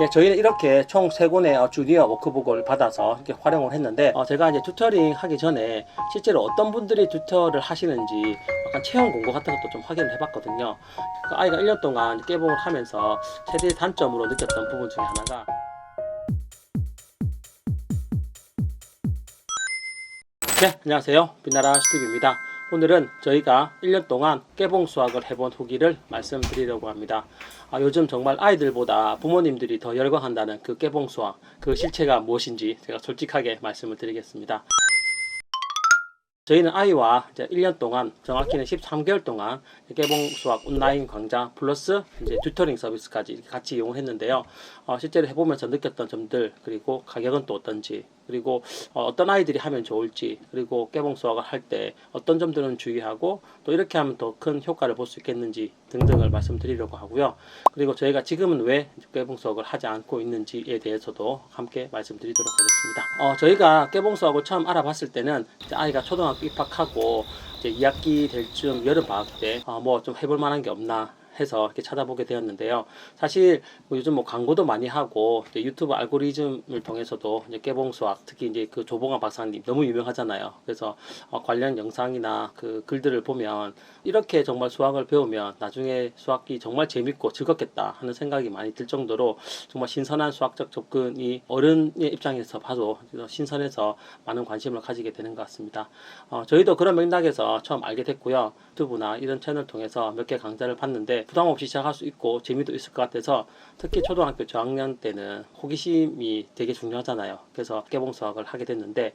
예, 저희는 이렇게 총 3권의 주니어 워크북을 받아서 이렇게 활용을 했는데, 제가 이제 튜터링 하기 전에 실제로 어떤 분들이 튜터를 하시는지 약간 체험 공고 같은 것도 좀 확인을 해봤거든요. 그 아이가 1년 동안 깨봉을 하면서 최대 단점으로 느꼈던 부분 중에 하나가, 네, 안녕하세요. 빛나라 스티브입니다. 오늘은 저희가 1년 동안 깨봉 수학을 해본 후기를 말씀드리려고 합니다. 요즘 정말 아이들보다 부모님들이 더 열광한다는 그 깨봉 수학, 그 실체가 무엇인지 제가 솔직하게 말씀을 드리겠습니다. 저희는 아이와 이제 1년 동안, 정확히는 13개월 동안 깨봉 수학 온라인 강좌 플러스 이제 튜터링 서비스까지 같이 이용을 했는데요. 실제로 해보면서 느꼈던 점들, 그리고 가격은 또 어떤지, 그리고 어떤 아이들이 하면 좋을지, 그리고 깨봉 수학을 할 때 어떤 점들은 주의하고 또 이렇게 하면 더 큰 효과를 볼 수 있겠는지 등등을 말씀드리려고 하고요. 그리고 저희가 지금은 왜 깨봉 수학을 하지 않고 있는지에 대해서도 함께 말씀드리도록 하겠습니다. 저희가 깨봉 수학을 처음 알아봤을 때는 이제 아이가 초등학교 입학하고 이제 2학기 될 쯤 여름 방학 때 뭐 좀 해볼 만한 게 없나 해서 이렇게 찾아보게 되었는데요. 사실 요즘 뭐 광고도 많이 하고 이제 유튜브 알고리즘을 통해서도 이제 깨봉 수학, 특히 이제 그 조봉환 박사님 너무 유명하잖아요. 그래서 관련 영상이나 그 글들을 보면 이렇게 정말 수학을 배우면 나중에 수학이 정말 재밌고 즐겁겠다 하는 생각이 많이 들 정도로 정말 신선한 수학적 접근이 어른의 입장에서 봐도 신선해서 많은 관심을 가지게 되는 것 같습니다. 저희도 그런 맥락에서 처음 알게 됐고요. 유튜브나 이런 채널 통해서 몇 개 강좌를 봤는데 부담 없이 시작할 수 있고 재미도 있을 것 같아서, 특히 초등학교 저학년 때는 호기심이 되게 중요하잖아요. 그래서 깨봉 수학을 하게 됐는데,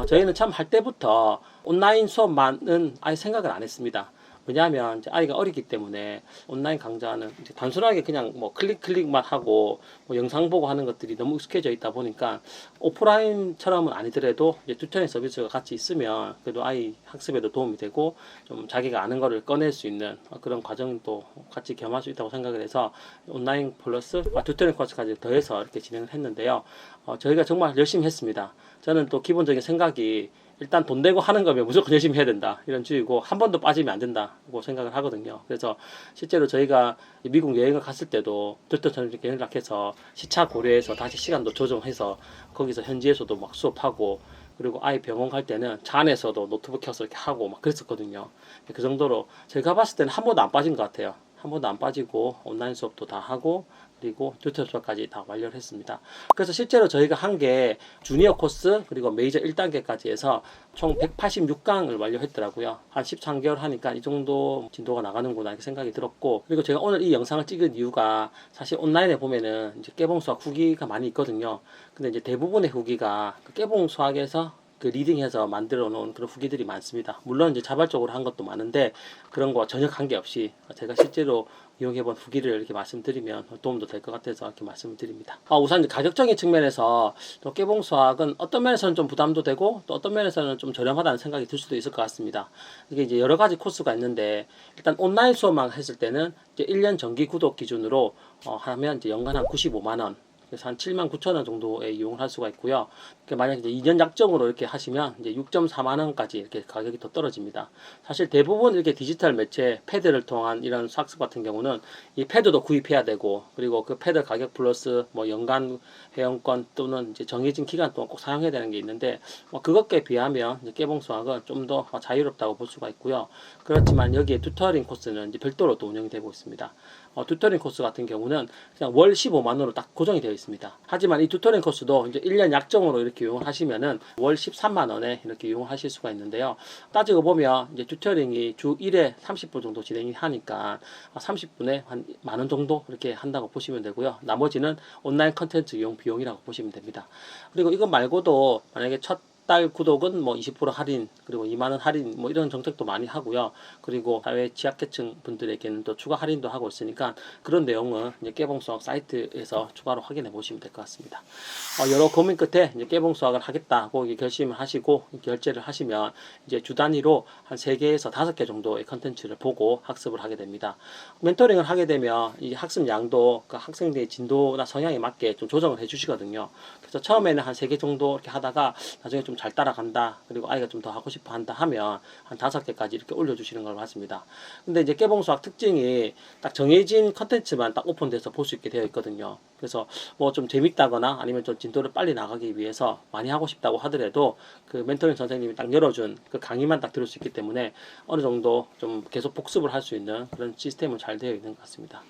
저희는 참 할 때부터 온라인 수업만은 아예 생각을 안 했습니다. 왜냐하면 이제 아이가 어리기 때문에 온라인 강좌는 이제 단순하게 그냥 뭐 클릭만 하고 뭐 영상 보고 하는 것들이 너무 익숙해져 있다 보니까 오프라인처럼은 아니더라도 이제 튜터링 서비스가 같이 있으면 그래도 아이 학습에도 도움이 되고 좀 자기가 아는 거를 꺼낼 수 있는 그런 과정도 같이 겸할 수 있다고 생각을 해서 온라인 플러스 튜터링 코스까지 더해서 이렇게 진행을 했는데요. 저희가 정말 열심히 했습니다. 저는 또 기본적인 생각이 일단 돈 내고 하는 거면 무조건 열심히 해야 된다, 이런 주의고 한 번도 빠지면 안 된다고 생각을 하거든요. 그래서 실제로 저희가 미국 여행을 갔을 때도 튜터처럼 이렇게 연락해서 시차 고려해서 다시 시간도 조정해서 거기서 현지에서도 막 수업하고, 그리고 아이 병원 갈 때는 차 안에서도 노트북 켜서 이렇게 하고 막 그랬었거든요. 그 정도로 제가 봤을 때는 한 번도 안 빠진 것 같아요. 한 번도 안 빠지고 온라인 수업도 다 하고 그리고 튜터 수업까지 다 완료를 했습니다. 그래서 실제로 저희가 한 게 주니어 코스 그리고 메이저 1단계까지 해서 총 186강을 완료했더라고요. 한 13개월 하니까 이 정도 진도가 나가는구나 이렇게 생각이 들었고, 그리고 제가 오늘 이 영상을 찍은 이유가 사실 온라인에 보면은 이제 깨봉 수학 후기가 많이 있거든요. 근데 이제 대부분의 후기가 그 깨봉 수학에서 그 리딩해서 만들어 놓은 그런 후기들이 많습니다. 물론 이제 자발적으로 한 것도 많은데 그런 거 전혀 관계없이 제가 실제로 이용해본 후기를 이렇게 말씀드리면 도움도 될 것 같아서 이렇게 말씀을 드립니다. 우선 가격적인 측면에서 또 깨봉 수학은 어떤 면에서는 좀 부담도 되고 또 어떤 면에서는 좀 저렴하다는 생각이 들 수도 있을 것 같습니다. 이게 이제 여러 가지 코스가 있는데, 일단 온라인 수업만 했을 때는 이제 1년 정기 구독 기준으로 하면 이제 연간 한 95만 원, 그래서 한 79,000원 정도에 이용을 할 수가 있고요. 만약에 이제 2년 약정으로 이렇게 하시면 이제 6.4만 원까지 이렇게 가격이 더 떨어집니다. 사실 대부분 이렇게 디지털 매체 패드를 통한 이런 학습 같은 경우는 이 패드도 구입해야 되고, 그리고 그 패드 가격 플러스 뭐 연간 회원권 또는 이제 정해진 기간 동안 꼭 사용해야 되는 게 있는데, 그것에 비하면 이제 깨봉 수학은 좀 더 자유롭다고 볼 수가 있고요. 그렇지만 여기에 튜터링 코스는 이제 별도로 또 운영이 되고 있습니다. 튜터링 코스 같은 경우는 그냥 월 15만 원으로 딱 고정이 되어 있습니다. 하지만 이 튜터링 코스도 이제 1년 약정으로 이렇게 이용을 하시면은 월 13만 원에 이렇게 이용을 하실 수가 있는데요. 따지고 보면 이제 튜터링이 주 1회 30분 정도 진행이 하니까 30분에 한 만 원 정도 이렇게 한다고 보시면 되고요. 나머지는 온라인 컨텐츠 이용 비용이라고 보시면 됩니다. 그리고 이거 말고도 만약에 첫 달 구독은 뭐 20% 할인, 그리고 2만원 할인, 뭐 이런 정책도 많이 하고요. 그리고 사회 취약계층 분들에게는 또 추가 할인도 하고 있으니까 그런 내용은 이제 깨봉 수학 사이트에서 추가로 확인해 보시면 될 것 같습니다. 여러 고민 끝에 이제 깨봉 수학을 하겠다고 결심을 하시고 결제를 하시면 이제 주 단위로 한 3개에서 5개 정도의 컨텐츠를 보고 학습을 하게 됩니다. 멘토링을 하게 되면 이 학습 양도 그 학생들의 진도나 성향에 맞게 좀 조정을 해 주시거든요. 그래서 처음에는 한 3개 정도 이렇게 하다가 나중에 좀 잘 따라간다, 그리고 아이가 좀 더 하고 싶어 한다 하면 한 5개까지 이렇게 올려주시는 걸 봤습니다. 근데 이제 깨봉 수학 특징이 딱 정해진 컨텐츠만 딱 오픈돼서 볼 수 있게 되어 있거든요. 그래서 뭐 좀 재밌다거나 아니면 좀 진도를 빨리 나가기 위해서 많이 하고 싶다고 하더라도 그 멘토링 선생님이 딱 열어준 그 강의만 딱 들을 수 있기 때문에 어느 정도 좀 계속 복습을 할 수 있는 그런 시스템은 잘 되어 있는 것 같습니다.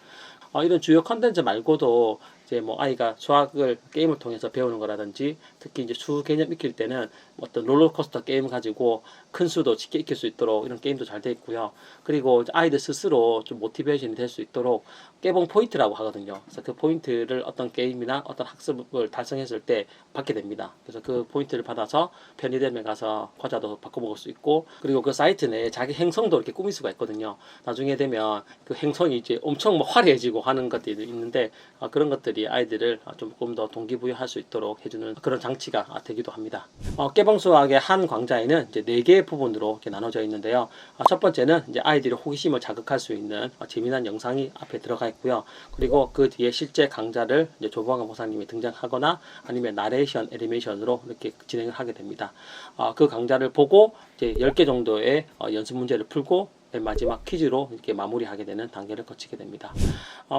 이런 주요 컨텐츠 말고도 이제 뭐 아이가 수학을 게임을 통해서 배우는 거라든지, 특히 이제 수 개념 익힐 때는 어떤 롤러코스터 게임 가지고 큰 수도 쉽게 익힐 수 있도록 이런 게임도 잘 되어 있고요. 그리고 아이들 스스로 좀 모티베이션이 될 수 있도록 깨봉 포인트라고 하거든요. 그래서 그 포인트를 어떤 게임이나 어떤 학습을 달성했을 때 받게 됩니다. 그래서 그 포인트를 받아서 편의점에 가서 과자도 바꿔 먹을 수 있고, 그리고 그 사이트 내에 자기 행성도 이렇게 꾸밀 수가 있거든요. 나중에 되면 그 행성이 이제 엄청 뭐 화려해지고 하는 것들이 있는데, 그런 것들이 아이들을 조금 더 동기부여할 수 있도록 해주는 그런 장치가 되기도 합니다. 깨봉 수학의 한 광자에는 이제 4개의 부분으로 이렇게 나눠져 있는데요. 첫 번째는 이제 아이들의 호기심을 자극할 수 있는 재미난 영상이 앞에 들어가 있고요. 그리고 그 뒤에 실제 강좌를 이제 조봉환 목사님이 등장하거나 아니면 나레이션 애니메이션으로 이렇게 진행을 하게 됩니다. 그 강좌를 보고 이제 10개 정도의 연습 문제를 풀고 맨 마지막 퀴즈로 이렇게 마무리하게 되는 단계를 거치게 됩니다.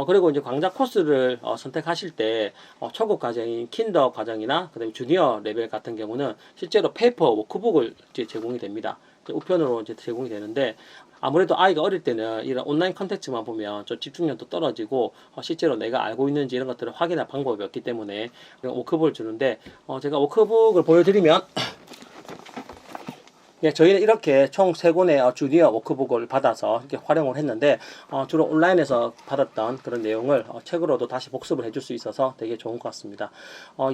그리고 이제 강좌 코스를 선택하실 때 초급 과정인 킨더 과정이나 그다음에 주니어 레벨 같은 경우는 실제로 페이퍼 워크북을 이제 제공이 됩니다. 우편으로 이제 제공이 되는데, 아무래도 아이가 어릴 때는 이런 온라인 컨텐츠만 보면 좀 집중력도 떨어지고 실제로 내가 알고 있는지 이런 것들을 확인할 방법이 없기 때문에 워크북을 주는데, 제가 워크북을 보여드리면 예, 저희는 이렇게 총 3권의 주니어 워크북을 받아서 이렇게 활용을 했는데, 주로 온라인에서 받았던 그런 내용을 책으로도 다시 복습을 해줄 수 있어서 되게 좋은 것 같습니다.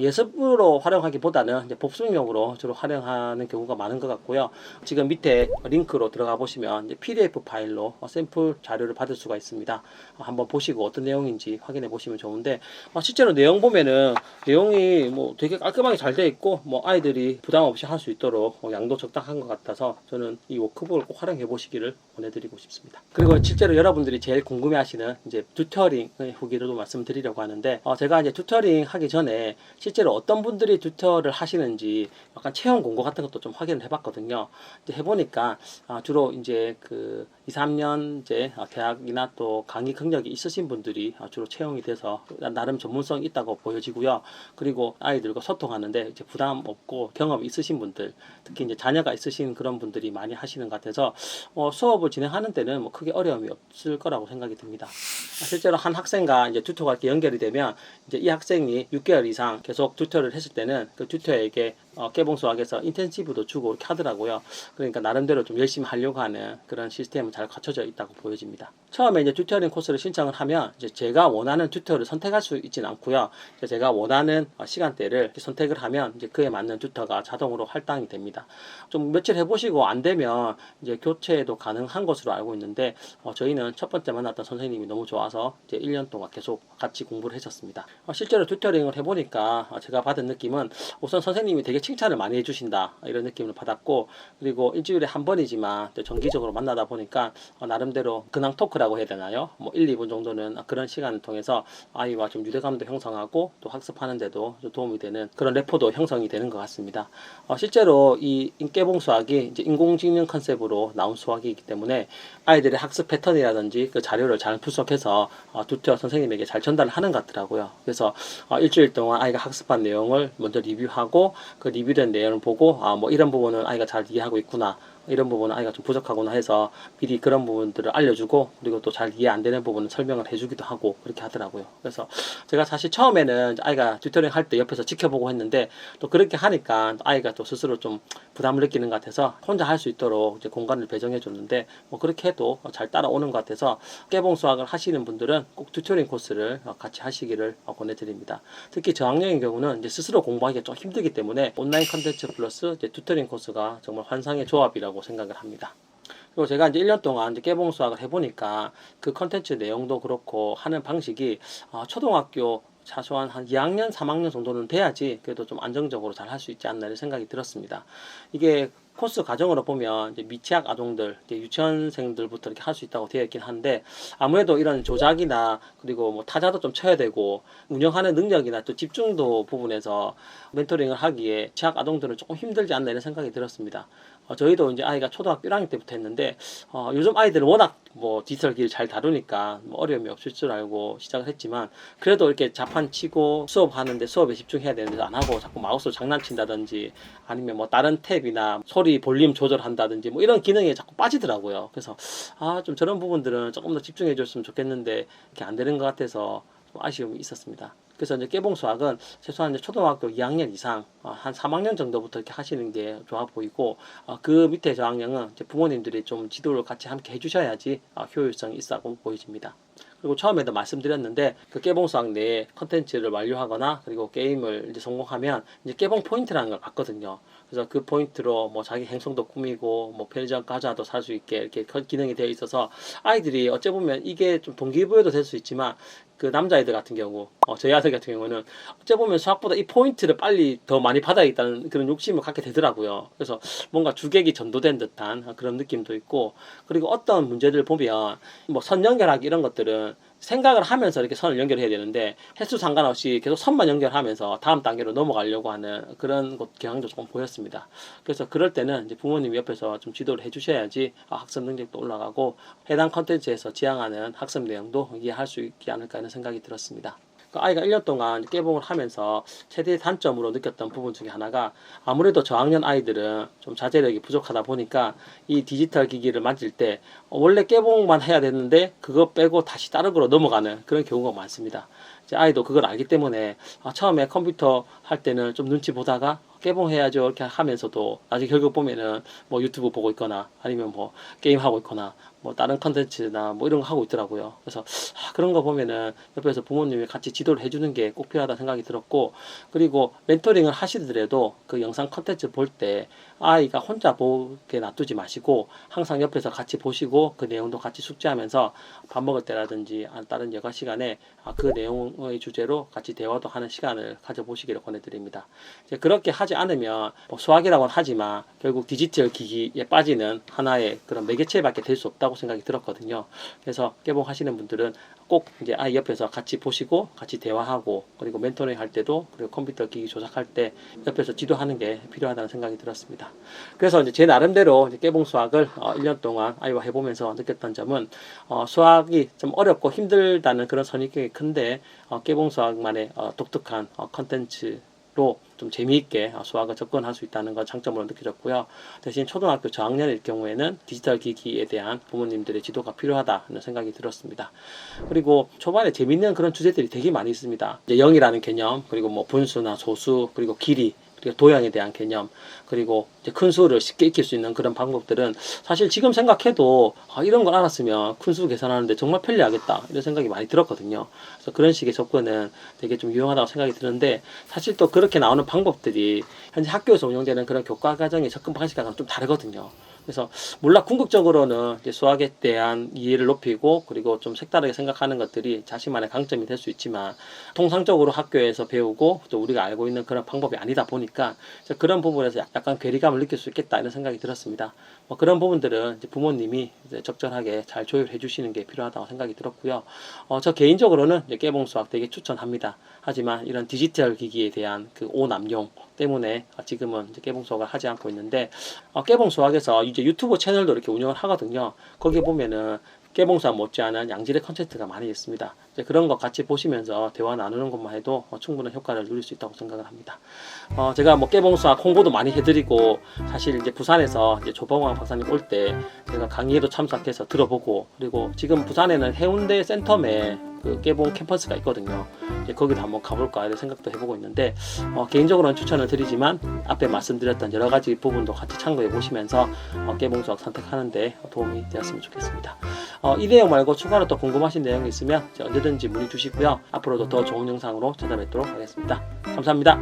예습으로 활용하기보다는 이제 복습용으로 주로 활용하는 경우가 많은 것 같고요. 지금 밑에 링크로 들어가 보시면 이제 PDF 파일로 샘플 자료를 받을 수가 있습니다. 한번 보시고 어떤 내용인지 확인해 보시면 좋은데, 실제로 내용 보면은 내용이 뭐 되게 깔끔하게 잘 되어 있고, 뭐 아이들이 부담 없이 할 수 있도록 양도 적당한 것 같아서 저는 이 워크북을 꼭 활용해 보시기를 권해드리고 싶습니다. 그리고 실제로 여러분들이 제일 궁금해하시는 이제 튜터링의 후기를 말씀드리려고 하는데, 제가 이제 튜터링 하기 전에 실제로 어떤 분들이 튜터를 하시는지 약간 체험 공고 같은 것도 좀 확인을 해봤거든요. 이제 해보니까 주로 이제 그 2, 3년 이제 대학이나 또 강의 경력이 있으신 분들이 주로 채용이 돼서 나름 전문성이 있다고 보여지고요. 그리고 아이들과 소통하는데 이제 부담 없고 경험이 있으신 분들, 특히 이제 자녀가 있으신 그런 분들이 많이 하시는 것 같아서 수업을 진행하는 때는 뭐 크게 어려움이 없을 거라고 생각이 듭니다. 실제로 한 학생과 이제 튜터가 이렇게 연결이 되면 이제 이 학생이 6개월 이상 계속 튜터를 했을 때는 그 튜터에게 깨봉 수학에서 인텐시브도 주고 이렇게 하더라고요. 그러니까 나름대로 좀 열심히 하려고 하는 그런 시스템은 잘 갖춰져 있다고 보여집니다. 처음에 이제 튜터링 코스를 신청을 하면 이제 제가 원하는 튜터를 선택할 수 있지는 않고요. 제가 원하는 시간대를 선택을 하면 이제 그에 맞는 튜터가 자동으로 할당이 됩니다. 좀 며칠 해보시고 안 되면 이제 교체도 가능한 것으로 알고 있는데, 저희는 첫 번째 만났던 선생님이 너무 좋아서 이제 1년 동안 계속 같이 공부를 했었습니다. 실제로 튜터링을 해보니까 제가 받은 느낌은 우선 선생님이 되게 칭찬을 많이 해주신다 이런 느낌을 받았고, 그리고 일주일에 한 번이지만 정기적으로 만나다 보니까 나름대로 근황 토크라고 해야 되나요? 뭐 1, 2분 정도는 그런 시간을 통해서 아이와 좀 유대감도 형성하고 또 학습하는데도 좀 도움이 되는 그런 래퍼도 형성이 되는 것 같습니다. 실제로 이 깨봉 수학이 이제 인공지능 컨셉으로 나온 수학이기 때문에 아이들의 학습 패턴이라든지 그 자료를 잘 분석해서 튜터 선생님에게 잘 전달을 하는 것 같더라고요. 그래서 일주일 동안 아이가 학습한 내용을 먼저 리뷰하고, 그 리뷰된 내용을 보고 뭐 이런 부분은 아이가 잘 이해하고 있구나, 이런 부분은 아이가 좀 부족하구나 해서 미리 그런 부분들을 알려주고, 그리고 또 잘 이해 안 되는 부분은 설명을 해주기도 하고 그렇게 하더라고요. 그래서 제가 사실 처음에는 아이가 튜터링 할 때 옆에서 지켜보고 했는데, 또 그렇게 하니까 아이가 또 스스로 좀 부담을 느끼는 것 같아서 혼자 할 수 있도록 이제 공간을 배정해 줬는데, 뭐 그렇게 해도 잘 따라오는 것 같아서 깨봉 수학을 하시는 분들은 꼭 튜터링 코스를 같이 하시기를 권해드립니다. 특히 저학년의 경우는 이제 스스로 공부하기가 좀 힘들기 때문에 온라인 컨텐츠 플러스 이제 튜터링 코스가 정말 환상의 조합이라고 생각을 합니다. 그리고 제가 이제 1년 동안 이제 깨봉 수학을 해보니까 그 컨텐츠 내용도 그렇고 하는 방식이 초등학교 최소한 한 2학년, 3학년 정도는 돼야지 그래도 좀 안정적으로 잘 할 수 있지 않나 이런 생각이 들었습니다. 이게 코스 과정으로 보면 이제 미취학 아동들, 이제 유치원생들부터 이렇게 할 수 있다고 되어 있긴 한데, 아무래도 이런 조작이나 그리고 뭐 타자도 좀 쳐야 되고 운영하는 능력이나 또 집중도 부분에서 멘토링을 하기에 취학 아동들은 조금 힘들지 않나 이런 생각이 들었습니다. 저희도 이제 아이가 초등학교 1학년 때부터 했는데 요즘 아이들은 워낙 뭐 디지털 기기를 잘 다루니까 뭐 어려움이 없을 줄 알고 시작을 했지만 그래도 이렇게 자판 치고 수업하는데 수업에 집중해야 되는데 안 하고 자꾸 마우스로 장난친다든지 아니면 뭐 다른 탭이나 소리 볼륨 조절한다든지 뭐 이런 기능에 자꾸 빠지더라고요. 그래서 좀 저런 부분들은 조금 더 집중해 줬으면 좋겠는데 이렇게 안 되는 것 같아서 좀 아쉬움이 있었습니다. 그래서 이제 깨봉 수학은 최소한 이제 초등학교 2학년 이상 한 3학년 정도부터 이렇게 하시는 게 좋아 보이고 그 밑에 저학년은 이제 부모님들이 좀 지도를 같이 함께 해주셔야지 효율성이 있어 보여집니다. 그리고 처음에도 말씀드렸는데 그 깨봉 수학 내에 컨텐츠를 완료하거나 그리고 게임을 이제 성공하면 이제 깨봉 포인트라는 걸 받거든요. 그래서 그 포인트로 뭐 자기 행성도 꾸미고 뭐 편의점 과자도 살 수 있게 이렇게 기능이 되어 있어서 아이들이 어찌 보면 이게 좀 동기부여도 될 수 있지만 그 남자아이들 같은 경우 저희 아들 같은 경우는 어찌 보면 수학보다 이 포인트를 빨리 더 많이 받아야겠다는 그런 욕심을 갖게 되더라고요. 그래서 뭔가 주객이 전도된 듯한 그런 느낌도 있고 그리고 어떤 문제들 보면 뭐 선 연결하기 이런 것들은 생각을 하면서 이렇게 선을 연결해야 되는데 횟수 상관없이 계속 선만 연결하면서 다음 단계로 넘어가려고 하는 그런 경향도 조금 보였습니다. 그래서 그럴 때는 이제 부모님이 옆에서 좀 지도를 해주셔야지 학습 능력도 올라가고 해당 컨텐츠에서 지향하는 학습 내용도 이해할 수 있지 않을까 하는 생각이 들었습니다. 아이가 1년 동안 깨봉을 하면서 최대 단점으로 느꼈던 부분 중에 하나가 아무래도 저학년 아이들은 좀 자제력이 부족하다 보니까 이 디지털 기기를 만질 때 원래 깨봉만 해야 되는데 그거 빼고 다시 다른 거로 넘어가는 그런 경우가 많습니다. 제 아이도 그걸 알기 때문에 처음에 컴퓨터 할 때는 좀 눈치 보다가 깨봉해야죠 이렇게 하면서도 나중에 결국 보면은 뭐 유튜브 보고 있거나 아니면 뭐 게임 하고 있거나 뭐 다른 컨텐츠나 뭐 이런 거 하고 있더라고요. 그래서 그런 거 보면은 옆에서 부모님이 같이 지도를 해주는 게 꼭 필요하다 생각이 들었고 그리고 멘토링을 하시더라도 그 영상 컨텐츠 볼 때 아이가 혼자 보게 놔두지 마시고 항상 옆에서 같이 보시고 그 내용도 같이 숙지하면서 밥 먹을 때라든지 다른 여가 시간에 그 내용의 주제로 같이 대화도 하는 시간을 가져보시기를 권해드립니다. 이제 그렇게 하지 않으면 뭐 수학이라고는 하지만 결국 디지털 기기에 빠지는 하나의 그런 매개체밖에 될 수 없다고 생각이 들었거든요. 그래서 깨봉하시는 분들은 꼭 이제 아이 옆에서 같이 보시고 같이 대화하고 그리고 멘토링 할 때도 그리고 컴퓨터 기기 조작할 때 옆에서 지도하는 게 필요하다는 생각이 들었습니다. 그래서 이제 제 나름대로 이제 깨봉 수학을 1년 동안 아이와 해보면서 느꼈던 점은 수학이 좀 어렵고 힘들다는 그런 선입견이 큰데 깨봉 수학만의 독특한 컨텐츠로 좀 재미있게 수학을 접근할 수 있다는 건 장점으로 느껴졌고요. 대신 초등학교 저학년일 경우에는 디지털 기기에 대한 부모님들의 지도가 필요하다는 생각이 들었습니다. 그리고 초반에 재미있는 그런 주제들이 되게 많이 있습니다. 이제 0이라는 개념, 그리고 뭐 분수나 소수, 그리고 길이, 그리고 도형에 대한 개념, 그리고 이제 큰 수를 쉽게 익힐 수 있는 그런 방법들은 사실 지금 생각해도 이런 걸 알았으면 큰 수 계산하는데 정말 편리하겠다 이런 생각이 많이 들었거든요. 그래서 그런 식의 접근은 되게 좀 유용하다고 생각이 드는데 사실 또 그렇게 나오는 방법들이 현재 학교에서 운영되는 그런 교과 과정의 접근 방식과는 좀 다르거든요. 그래서 물론 궁극적으로는 이제 수학에 대한 이해를 높이고 그리고 좀 색다르게 생각하는 것들이 자신만의 강점이 될 수 있지만 통상적으로 학교에서 배우고 또 우리가 알고 있는 그런 방법이 아니다 보니까 그런 부분에서 약간 괴리감을 느낄 수 있겠다 이런 생각이 들었습니다. 뭐 그런 부분들은 이제 부모님이 이제 적절하게 잘 조율해 주시는 게 필요하다고 생각이 들었고요. 저 개인적으로는 이제 깨봉 수학 되게 추천합니다. 하지만 이런 디지털 기기에 대한 그 오남용 때문에 지금은 이제 깨봉 수학을 하지 않고 있는데 깨봉 수학에서 이제 유튜브 채널도 이렇게 운영을 하거든요. 거기 보면은 깨봉 수학 못지않은 양질의 컨텐츠가 많이 있습니다. 이제 그런 거 같이 보시면서 대화 나누는 것만 해도 충분한 효과를 누릴 수 있다고 생각을 합니다. 제가 뭐 깨봉 수학 홍보도 많이 해드리고 사실 이제 부산에서 이제 조봉왕 박사님 올 때 제가 강의에도 참석해서 들어보고 그리고 지금 부산에는 해운대 센텀에 그 깨봉 캠퍼스가 있거든요. 이제 거기도 한번 가볼까 이런 생각도 해보고 있는데 개인적으로는 추천을 드리지만 앞에 말씀드렸던 여러 가지 부분도 같이 참고해 보시면서 깨봉 수학 선택하는데 도움이 되었으면 좋겠습니다. 이 내용 말고 추가로 또 궁금하신 내용이 있으면 언제든지 문의 주시고요. 앞으로도 더 좋은 영상으로 찾아뵙도록 하겠습니다. 감사합니다.